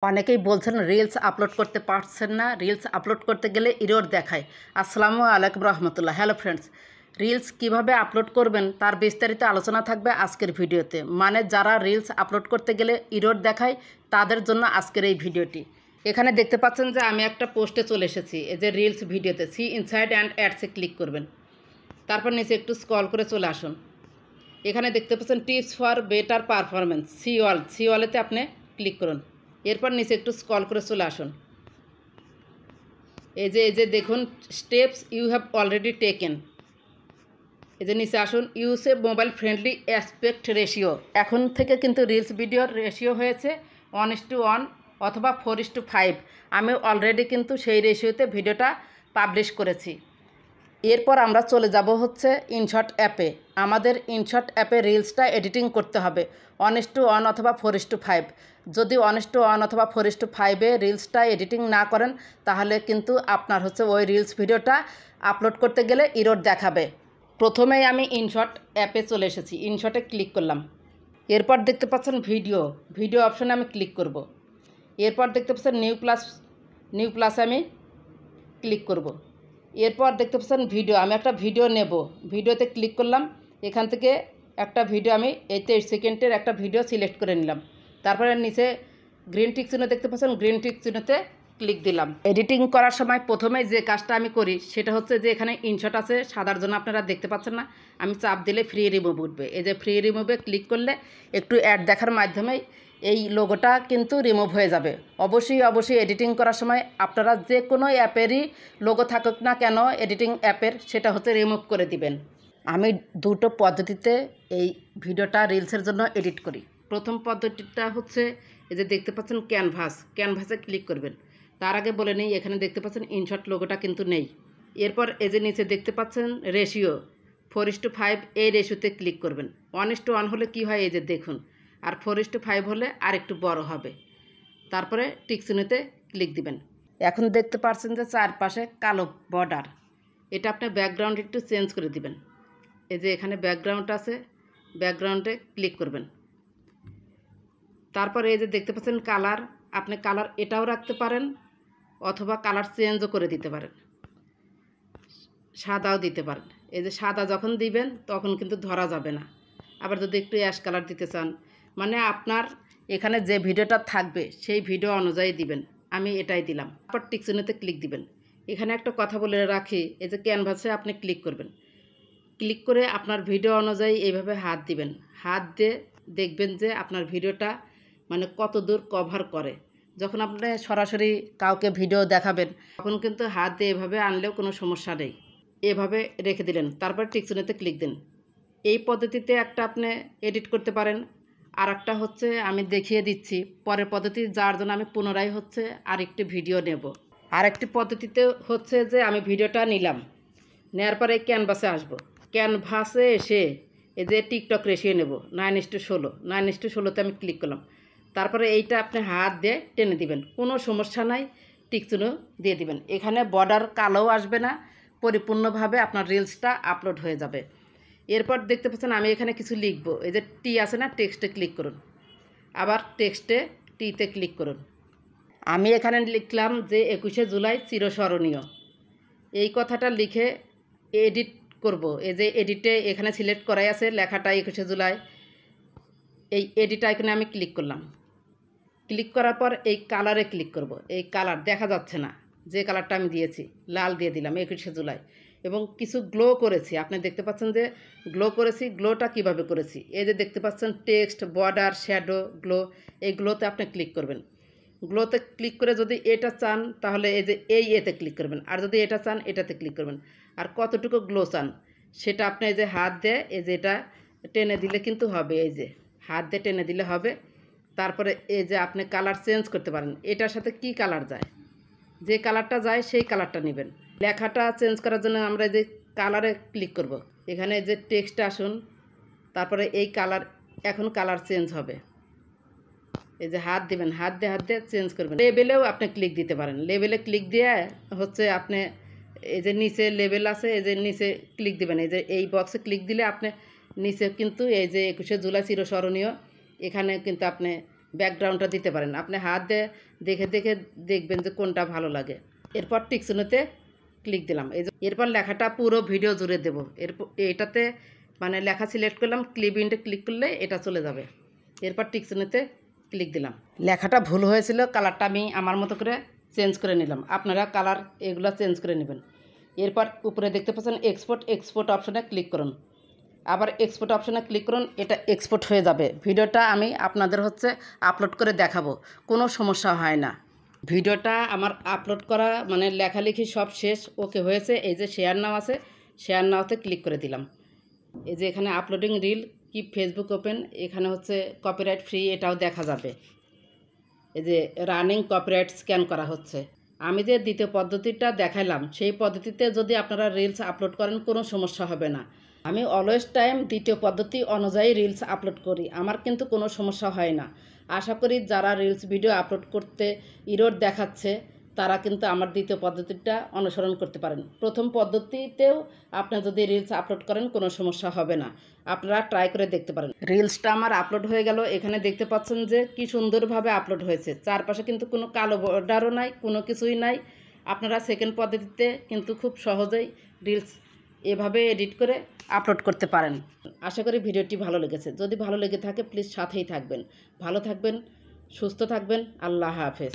অনেকেই বলছেন reels upload করতে পারছেন না, রিলস আপলোড করতে গেলে এরর দেখায়। আসসালামু আলাইকুম রহমতুল্লাহ। হ্যালো ফ্রেন্ডস, রিলস কিভাবে আপলোড করবেন তার বিস্তারিত আলোচনা থাকবে আজকের ভিডিওতে। মানে যারা রিলস আপলোড করতে গেলে এরর দেখায় তাদের জন্য আজকের এই ভিডিওটি। এখানে দেখতে পাচ্ছেন যে আমি একটা পোস্টে চলে এসেছি, এই যে রিলস ভিডিওতে। সি ইনসাইড অ্যান্ড অ্যাডসে ক্লিক করবেন, তারপর নিচে একটু স্ক্রল করে চলে আসুন। এখানে দেখতে পাচ্ছেন টিপস ফর বেটার পারফরমেন্স, সি ওয়ালেতে আপনি ক্লিক করুন। এরপর নিচে একটু স্ক্রল করে চলে আসুন। এই যে দেখুন steps you have already taken, এই যে নিচে আসুন। Use a mobile friendly aspect ratio. এখন থেকে কিন্তু রিলস ভিডিওর রেশিও হয়েছে 1:1 অথবা 4:5। আমি অলরেডি কিন্তু সেই রেশিওতে ভিডিওটা পাবলিশ করেছি। এরপর আমরা চলে যাব হচ্ছে ইনশট অ্যাপে। আমাদের ইনশট অ্যাপে রিলসটা এডিটিং করতে হবে 1:1 অথবা 4:5। যদি 1:1 অথবা 4:5-এ রিলসটা এডিটিং না করেন তাহলে কিন্তু আপনার হচ্ছে ওই রিলস ভিডিওটা আপলোড করতে গেলে এরর দেখাবে। প্রথমেই আমি ইনশট অ্যাপে চলে এসেছি, ইনশটে ক্লিক করলাম। এরপর দেখতে পাচ্ছেন ভিডিও অপশনে আমি ক্লিক করব। এরপর দেখতে পাচ্ছেন নিউ প্লাসে আমি ক্লিক করব। এরপর দেখতে পাচ্ছেন ভিডিও, আমি একটা ভিডিও নেব। ভিডিওতে ক্লিক করলাম। এখান থেকে একটা ভিডিও আমি 23 সেকেন্ডের একটা ভিডিও সিলেক্ট করে নিলাম। তারপরে নিচে গ্রিন টিক চিহ্ন দেখতে পাচ্ছেন, গ্রিন টিক চিহ্নতে ক্লিক দিলাম। এডিটিং করার সময় প্রথমেই যে কাজটা আমি করি সেটা হচ্ছে যে এখানে ইনশট আছে সাদার জন্য আপনারা দেখতে পাচ্ছেন না, আমি চাপ দিলে ফ্রি রিমুভ উঠবে। এই যে ফ্রি রিমুভে ক্লিক করলে একটু অ্যাড দেখার মাধ্যমেই এই লোগোটা কিন্তু রিমুভ হয়ে যাবে। অবশ্যই এডিটিং করার সময় আপনারা যে কোনো অ্যাপেরই লোগো থাকুক না কেন এডিটিং অ্যাপের, সেটা হচ্ছে রিমুভ করে দিবেন। আমি দুটো পদ্ধতিতে এই ভিডিওটা রিলসের জন্য এডিট করি। প্রথম পদ্ধতিটা হচ্ছে এই যে দেখতে পাচ্ছেন ক্যানভাসে ক্লিক করবেন। তার আগে বলে নেই, এখানে দেখতে পাচ্ছেন ইনশট লোগোটা কিন্তু নেই। এরপর এই যে নিচে দেখতে পাচ্ছেন রেশিও 4:5, এই রেশিওতে ক্লিক করবেন। 1:1 হলে কি হয় এই যে দেখুন, আর 4:5 হলে আর একটু বড় হবে। তারপরে টিক চিহ্নতে ক্লিক দিবেন। এখন দেখতে পাচ্ছেন যে চারপাশে কালো বর্ডার, এটা আপনি ব্যাকগ্রাউন্ড একটু চেঞ্জ করে দিবেন। এই যে এখানে ব্যাকগ্রাউন্ড আছে, ব্যাকগ্রাউন্ডে ক্লিক করবেন। তারপরে এই যে দেখতে পাচ্ছেন কালার, আপনি কালার এটাও রাখতে পারেন অথবা কালার চেঞ্জও করে দিতে পারেন, সাদাও দিতে পারেন। এই যে সাদা যখন দিবেন তখন কিন্তু ধরা যাবে না। আবার যদি একটু অ্যাশ কালার দিতে চান, মানে আপনার এখানে যে ভিডিওটা থাকবে সেই ভিডিও অনুযায়ী দিবেন। আমি এটাই দিলাম। তারপর টিক চিহ্নতে ক্লিক দিবেন। এখানে একটা কথা বলে রাখি, এই যে ক্যানভাসে আপনি ক্লিক করবেন। ক্লিক করে আপনার ভিডিও অনুযায়ী এইভাবে হাত দিবেন। হাত দিয়ে দেখবেন যে আপনার ভিডিওটা মানে কত দূর কভার করে। যখন আপনি সরাসরি কাউকে ভিডিও দেখাবেন তখন কিন্তু হাত দিয়ে এভাবে আনলেও কোনো সমস্যা নেই। এভাবে রেখে দিলেন, তারপর টিক চিহ্নতে ক্লিক দিন। এই পদ্ধতিতে একটা আপনি এডিট করতে পারেন। আর একটা হচ্ছে আমি দেখিয়ে দিচ্ছি পরের পদ্ধতি, যার জন্য আমি পুনরায় হচ্ছে আরেকটি ভিডিও নেব। আরেকটি পদ্ধতিতে হচ্ছে যে আমি ভিডিওটা নিলাম, নেওয়ার পরে ক্যানভাসে আসব। ক্যানভাসে এসে এই যে টিকটক রেশিও নেব 9:16, 9:16তে আমি ক্লিক করলাম। তারপরে এইটা আপনি হাত দিয়ে টেনে দিবেন, কোনো সমস্যা নাই, টিক চিহ্ন দিয়ে দিবেন। এখানে বর্ডার কালোও আসবে না, পরিপূর্ণভাবে আপনার রিলসটা আপলোড হয়ে যাবে। এরপর দেখতে পাচ্ছেন আমি এখানে কিছু লিখব। এই যে টি আছে না, টেক্সটে ক্লিক করুন। আবার টেক্সটে টিতে ক্লিক করুন। আমি এখানে লিখলাম যে 21শে জুলাই চিরস্মরণীয়। এই কথাটা লিখে এডিট করব। এই যে এডিটে এখানে সিলেক্ট করাই আছে লেখাটা 21শে জুলাই, এই এডিট আইকনে আমি ক্লিক করলাম। ক্লিক করার পর এই কালারে ক্লিক করব। এই কালার দেখা যাচ্ছে না, যে কালারটা আমি দিয়েছি লাল দিয়ে দিলাম 21শে জুলাই। এবং কিছু গ্লো করেছি, আপনি দেখতে পাচ্ছেন যে গ্লো করেছি। গ্লোটা কিভাবে করেছি, এই যে দেখতে পাচ্ছেন টেক্সট, বর্ডার, শ্যাডো, গ্লো, এই গ্লোতে আপনি ক্লিক করবেন। গ্লোতে ক্লিক করে যদি এটা চান তাহলে এই যে এতে ক্লিক করবেন, আর যদি এটা চান এটাতে ক্লিক করবেন। আর কতটুকু গ্লো চান সেটা আপনি এই যে হাত দিয়ে এই যে এটা টেনে দিলে কিন্তু হবে, এই যে হাত দিয়ে টেনে দিলে হবে। তারপরে এই যে আপনি কালার চেঞ্জ করতে পারেন, এটার সাথে কি কালার যায়, যে কালারটা যায় সেই কালারটা নেবেন। লেখাটা চেঞ্জ করার জন্য আমরা এই যে কালারে ক্লিক করব। এখানে যে টেক্সটে আসুন, তারপরে এই কালার, এখন কালার চেঞ্জ হবে। এই যে হাত দিবেন, হাত দিয়ে চেঞ্জ করবেন। লেবেলেও আপনি ক্লিক দিতে পারেন। লেবেলে ক্লিক দিয়ে হচ্ছে আপনি এই যে নিচে লেবেল আছে, এই যে নিচে ক্লিক দিবেন। এই যে এই বক্সে ক্লিক দিলে আপনি নিচে কিন্তু এই যে 21শে জুলাই চিরস্মরণীয়, এখানে কিন্তু আপনি ব্যাকগ্রাউন্ডটা দিতে পারেন। আপনি হাত দিয়ে দেখে দেখে দেখবেন যে কোনটা ভালো লাগে। এরপর টিকচিহ্নতে ক্লিক দিলাম। এই যে এরপর লেখাটা পুরো ভিডিও জুড়ে দেব। এরপর এটাতে মানে লেখা সিলেক্ট করলাম, ক্লিপ ইন্টে ক্লিক করলে এটা চলে যাবে। এরপর টিকচিহ্নতে ক্লিক দিলাম। লেখাটা ভুল হয়েছিল, কালারটা আমি আমার মতো করে চেঞ্জ করে নিলাম। আপনারা কালার এগুলো চেঞ্জ করে নেবেন। এরপর উপরে দেখতে পাচ্ছেন এক্সপোর্ট অপশানে ক্লিক করুন। আবার এক্সপোর্ট অপশানে ক্লিক করুন, এটা এক্সপোর্ট হয়ে যাবে। ভিডিওটা আমি আপনাদের আপলোড করে দেখাবো, কোনো সমস্যা হয় না। ভিডিওটা আমার আপলোড করা মানে লেখালেখি সব শেষ, ওকে হয়েছে। এই যে শেয়ার নাও আছে, শেয়ার নাওতে ক্লিক করে দিলাম। এই যে এখানে আপলোডিং রিল কি ফেসবুক ওপেন, এখানে কপিরাইট ফ্রি, এটাও দেখা যাবে। এই যে রানিং কপিরাইট স্ক্যান করা হচ্ছে। আমি যে দ্বিতীয় পদ্ধতিটা দেখালাম সেই পদ্ধতিতে যদি আপনারা রিলস আপলোড করেন কোনো সমস্যা হবে না। আমি অলওয়েজ টাইম দ্বিতীয় পদ্ধতি অনুযায়ী রিলস আপলোড করি, আমার কিন্তু কোনো সমস্যা হয় না। আশা করি যারা রিলস ভিডিও আপলোড করতে ইরর দেখাচ্ছে তারা কিন্তু আমার দ্বিতীয় পদ্ধতিটা অনুসরণ করতে পারেন। প্রথম পদ্ধতিতেও আপনি যদি রিলস আপলোড করেন কোনো সমস্যা হবে না, আপনারা ট্রাই করে দেখতে পারেন। রিলসটা আমার আপলোড হয়ে গেল। এখানে দেখতে পাচ্ছেন যে কি সুন্দরভাবে আপলোড হয়েছে, চারপাশে কিন্তু কোনো কালো বর্ডারও নাই, কোনো কিছুই নাই। আপনারা সেকেন্ড পদ্ধতিতে কিন্তু খুব সহজেই রিলস এভাবে এডিট করে আপলোড করতে পারেন। আশা করি ভিডিওটি ভালো লেগেছে। যদি ভালো লেগে থাকে প্লিজ সাথেই থাকবেন। ভালো থাকবেন, সুস্থ থাকবেন। আল্লাহ হাফেজ।